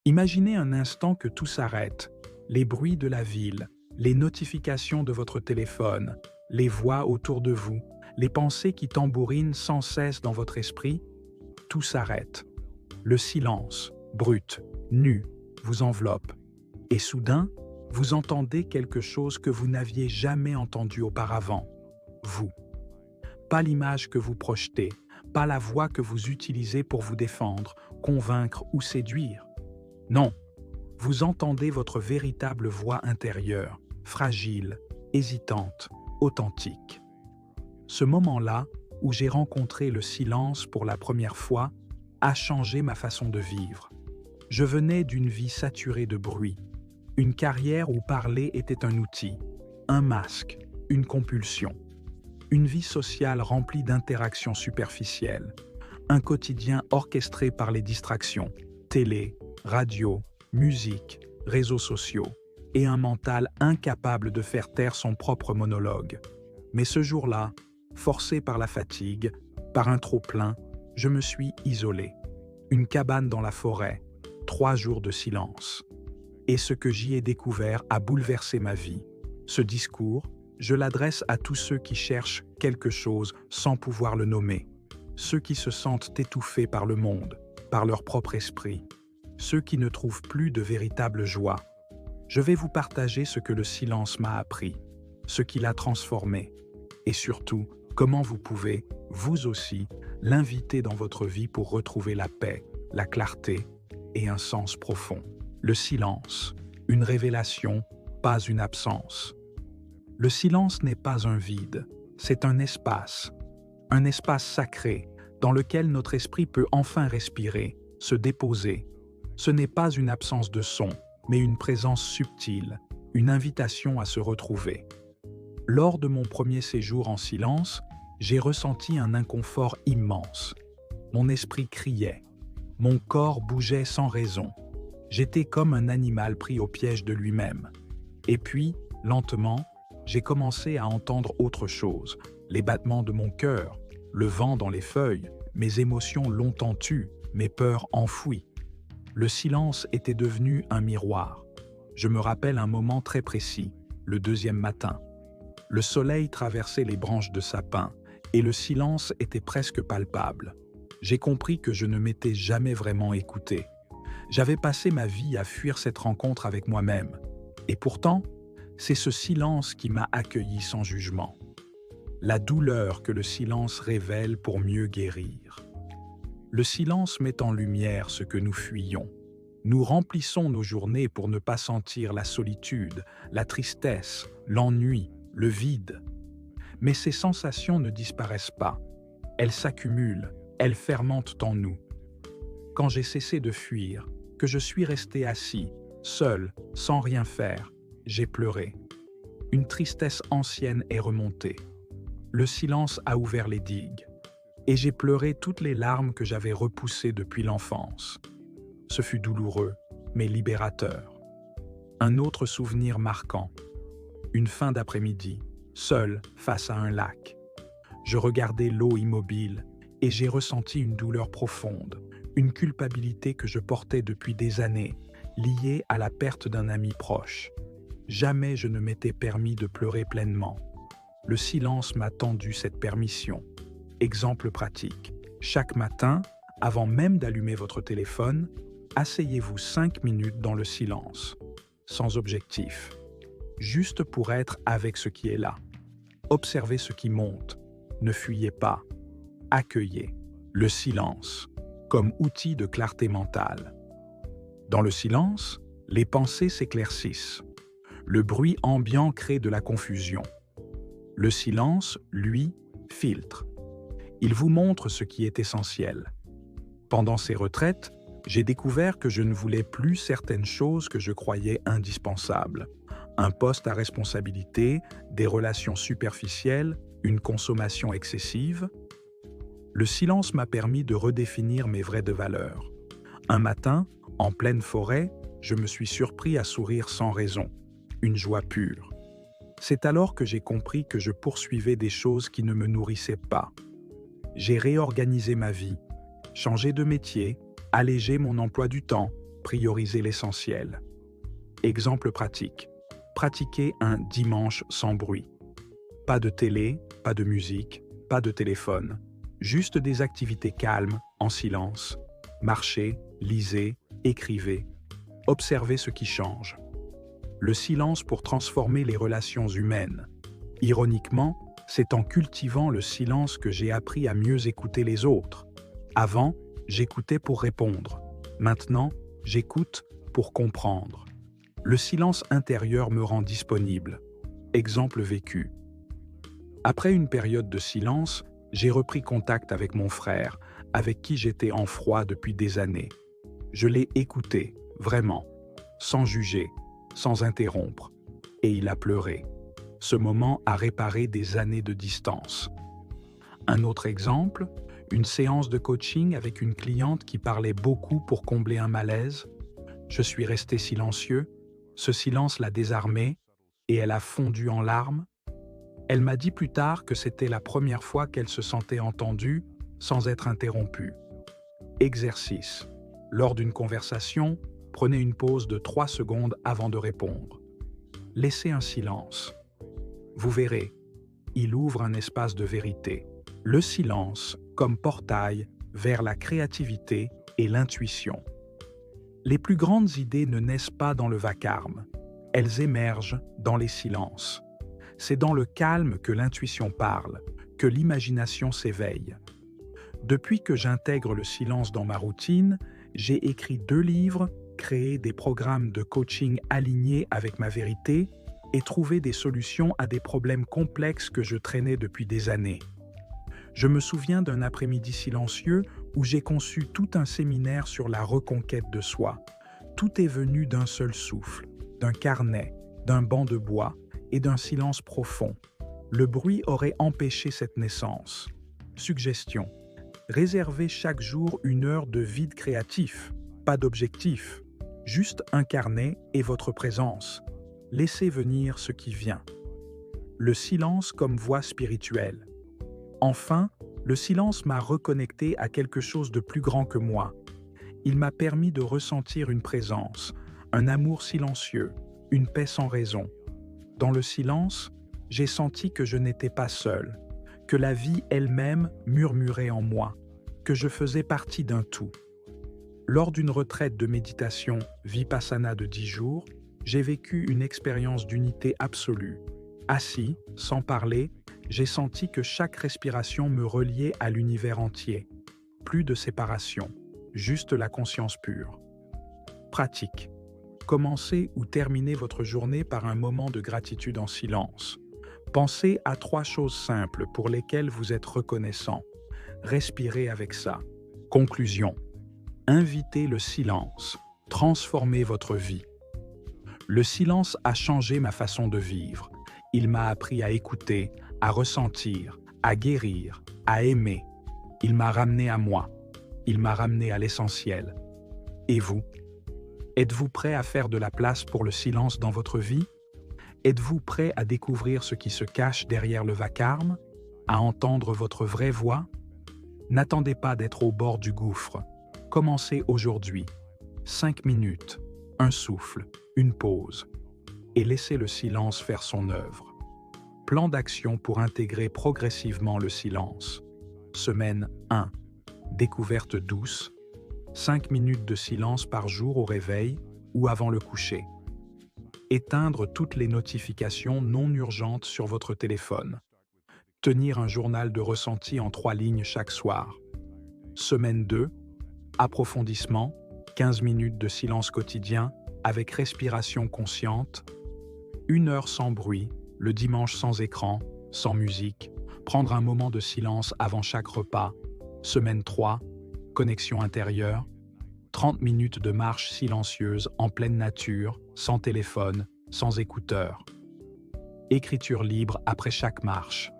Imaginez un instant que tout s'arrête, les bruits de la ville, les notifications de votre téléphone, les voix autour de vous, les pensées qui tambourinent sans cesse dans votre esprit, tout s'arrête. Le silence, brut, nu, vous enveloppe. Et soudain, vous entendez quelque chose que vous n'aviez jamais entendu auparavant. Vous. Pas l'image que vous projetez, pas la voix que vous utilisez pour vous défendre, convaincre ou séduire. Non, vous entendez votre véritable voix intérieure, fragile, hésitante, authentique. Ce moment-là, où j'ai rencontré le silence pour la première fois, a changé ma façon de vivre. Je venais d'une vie saturée de bruit, une carrière où parler était un outil, un masque, une compulsion, une vie sociale remplie d'interactions superficielles, un quotidien orchestré par les distractions, télé, radio, musique, réseaux sociaux, et un mental incapable de faire taire son propre monologue. Mais ce jour-là, forcé par la fatigue, par un trop-plein, je me suis isolé. Une cabane dans la forêt, 3 jours de silence. Et ce que j'y ai découvert a bouleversé ma vie. Ce discours, je l'adresse à tous ceux qui cherchent quelque chose sans pouvoir le nommer, ceux qui se sentent étouffés par le monde, par leur propre esprit, ceux qui ne trouvent plus de véritable joie. Je vais vous partager ce que le silence m'a appris, ce qui l'a transformé, et surtout, comment vous pouvez, vous aussi, l'inviter dans votre vie pour retrouver la paix, la clarté et un sens profond. Le silence, une révélation, pas une absence. Le silence n'est pas un vide, c'est un espace sacré dans lequel notre esprit peut enfin respirer, se déposer. Ce n'est pas une absence de son, mais une présence subtile, une invitation à se retrouver. Lors de mon premier séjour en silence, j'ai ressenti un inconfort immense. Mon esprit criait, mon corps bougeait sans raison. J'étais comme un animal pris au piège de lui-même. Et puis, lentement, j'ai commencé à entendre autre chose, les battements de mon cœur, le vent dans les feuilles, mes émotions longtemps tues, mes peurs enfouies. Le silence était devenu un miroir. Je me rappelle un moment très précis, le 2e matin. Le soleil traversait les branches de sapin et le silence était presque palpable. J'ai compris que je ne m'étais jamais vraiment écouté. J'avais passé ma vie à fuir cette rencontre avec moi-même. Et pourtant, c'est ce silence qui m'a accueilli sans jugement. La douleur que le silence révèle pour mieux guérir. Le silence met en lumière ce que nous fuyons. Nous remplissons nos journées pour ne pas sentir la solitude, la tristesse, l'ennui, le vide. Mais ces sensations ne disparaissent pas. Elles s'accumulent, elles fermentent en nous. Quand j'ai cessé de fuir, que je suis resté assis, seul, sans rien faire, j'ai pleuré. Une tristesse ancienne est remontée. Le silence a ouvert les digues. Et j'ai pleuré toutes les larmes que j'avais repoussées depuis l'enfance. Ce fut douloureux, mais libérateur. Un autre souvenir marquant. Une fin d'après-midi, seul face à un lac. Je regardais l'eau immobile et j'ai ressenti une douleur profonde, une culpabilité que je portais depuis des années, liée à la perte d'un ami proche. Jamais je ne m'étais permis de pleurer pleinement. Le silence m'a tendu cette permission. Exemple pratique. Chaque matin, avant même d'allumer votre téléphone, asseyez-vous 5 minutes dans le silence, sans objectif, juste pour être avec ce qui est là. Observez ce qui monte, ne fuyez pas, accueillez le silence comme outil de clarté mentale. Dans le silence, les pensées s'éclaircissent. Le bruit ambiant crée de la confusion. Le silence, lui, filtre. Il vous montre ce qui est essentiel. Pendant ces retraites, j'ai découvert que je ne voulais plus certaines choses que je croyais indispensables. Un poste à responsabilité, des relations superficielles, une consommation excessive. Le silence m'a permis de redéfinir mes vraies valeurs. Un matin, en pleine forêt, je me suis surpris à sourire sans raison, une joie pure. C'est alors que j'ai compris que je poursuivais des choses qui ne me nourrissaient pas. J'ai réorganisé ma vie, changé de métier, allégé mon emploi du temps, priorisez l'essentiel. Exemple pratique. Pratiquez un dimanche sans bruit. Pas de télé, pas de musique, pas de téléphone. Juste des activités calmes, en silence. Marchez, lisez, écrivez. Observez ce qui change. Le silence pour transformer les relations humaines. Ironiquement, c'est en cultivant le silence que j'ai appris à mieux écouter les autres. Avant, j'écoutais pour répondre. Maintenant, j'écoute pour comprendre. Le silence intérieur me rend disponible. Exemple vécu. Après une période de silence, j'ai repris contact avec mon frère, avec qui j'étais en froid depuis des années. Je l'ai écouté, vraiment, sans juger, sans interrompre, et il a pleuré. Ce moment a réparé des années de distance. Un autre exemple, une séance de coaching avec une cliente qui parlait beaucoup pour combler un malaise. Je suis resté silencieux, ce silence l'a désarmée et elle a fondu en larmes. Elle m'a dit plus tard que c'était la première fois qu'elle se sentait entendue sans être interrompue. Exercice. Lors d'une conversation, prenez une pause de 3 secondes avant de répondre. Laissez un silence. Vous verrez, il ouvre un espace de vérité. Le silence comme portail vers la créativité et l'intuition. Les plus grandes idées ne naissent pas dans le vacarme, elles émergent dans les silences. C'est dans le calme que l'intuition parle, que l'imagination s'éveille. Depuis que j'intègre le silence dans ma routine, j'ai écrit 2 livres, créé des programmes de coaching alignés avec ma vérité et trouvé des solutions à des problèmes complexes que je traînais depuis des années. Je me souviens d'un après-midi silencieux où j'ai conçu tout un séminaire sur la reconquête de soi. Tout est venu d'un seul souffle, d'un carnet, d'un banc de bois et d'un silence profond. Le bruit aurait empêché cette naissance. Suggestion. Réservez chaque jour 1 heure de vide créatif, pas d'objectif, juste un carnet et votre présence. Laissez venir ce qui vient. Le silence comme voie spirituelle. Enfin, le silence m'a reconnecté à quelque chose de plus grand que moi. Il m'a permis de ressentir une présence, un amour silencieux, une paix sans raison. Dans le silence, j'ai senti que je n'étais pas seul, que la vie elle-même murmurait en moi, que je faisais partie d'un tout. Lors d'une retraite de méditation Vipassana de 10 jours, j'ai vécu une expérience d'unité absolue. Assis, sans parler, j'ai senti que chaque respiration me reliait à l'univers entier. Plus de séparation, juste la conscience pure. Pratique. Commencez ou terminez votre journée par un moment de gratitude en silence. Pensez à 3 choses simples pour lesquelles vous êtes reconnaissant. Respirez avec ça. Conclusion. Invitez le silence. Transformez votre vie. Le silence a changé ma façon de vivre. Il m'a appris à écouter, à ressentir, à guérir, à aimer. Il m'a ramené à moi. Il m'a ramené à l'essentiel. Et vous? Êtes-vous prêt à faire de la place pour le silence dans votre vie? Êtes-vous prêt à découvrir ce qui se cache derrière le vacarme? À entendre votre vraie voix? N'attendez pas d'être au bord du gouffre. Commencez aujourd'hui. 5 minutes, un souffle, une pause. Et laissez le silence faire son œuvre. Plan d'action pour intégrer progressivement le silence. Semaine 1. Découverte douce. 5 minutes de silence par jour au réveil ou avant le coucher. Éteindre toutes les notifications non urgentes sur votre téléphone. Tenir un journal de ressenti en 3 lignes chaque soir. Semaine 2. Approfondissement. 15 minutes de silence quotidien avec respiration consciente. 1 heure sans bruit, le dimanche sans écran, sans musique. Prendre un moment de silence avant chaque repas. Semaine 3. Connexion intérieure. 30 minutes de marche silencieuse en pleine nature, sans téléphone, sans écouteurs. Écriture libre après chaque marche.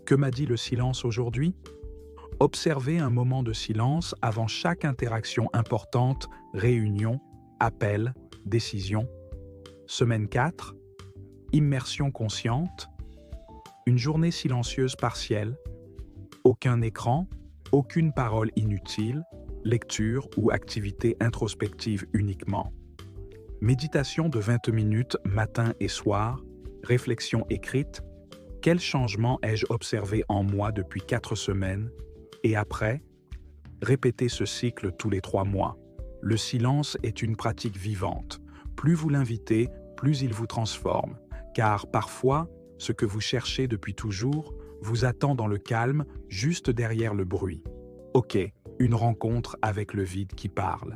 Que m'a dit le silence aujourd'hui? Observez un moment de silence avant chaque interaction importante, réunion, appel, décision. Semaine 4. Immersion consciente. Une journée silencieuse partielle. Aucun écran, aucune parole inutile, lecture ou activité introspective uniquement. Méditation de 20 minutes matin et soir, réflexion écrite. Quel changement ai-je observé en moi depuis 4 semaines? Et après, répétez ce cycle tous les 3 mois. Le silence est une pratique vivante. Plus vous l'invitez, plus il vous transforme. Car parfois, ce que vous cherchez depuis toujours vous attend dans le calme, juste derrière le bruit. Ok, une rencontre avec le vide qui parle.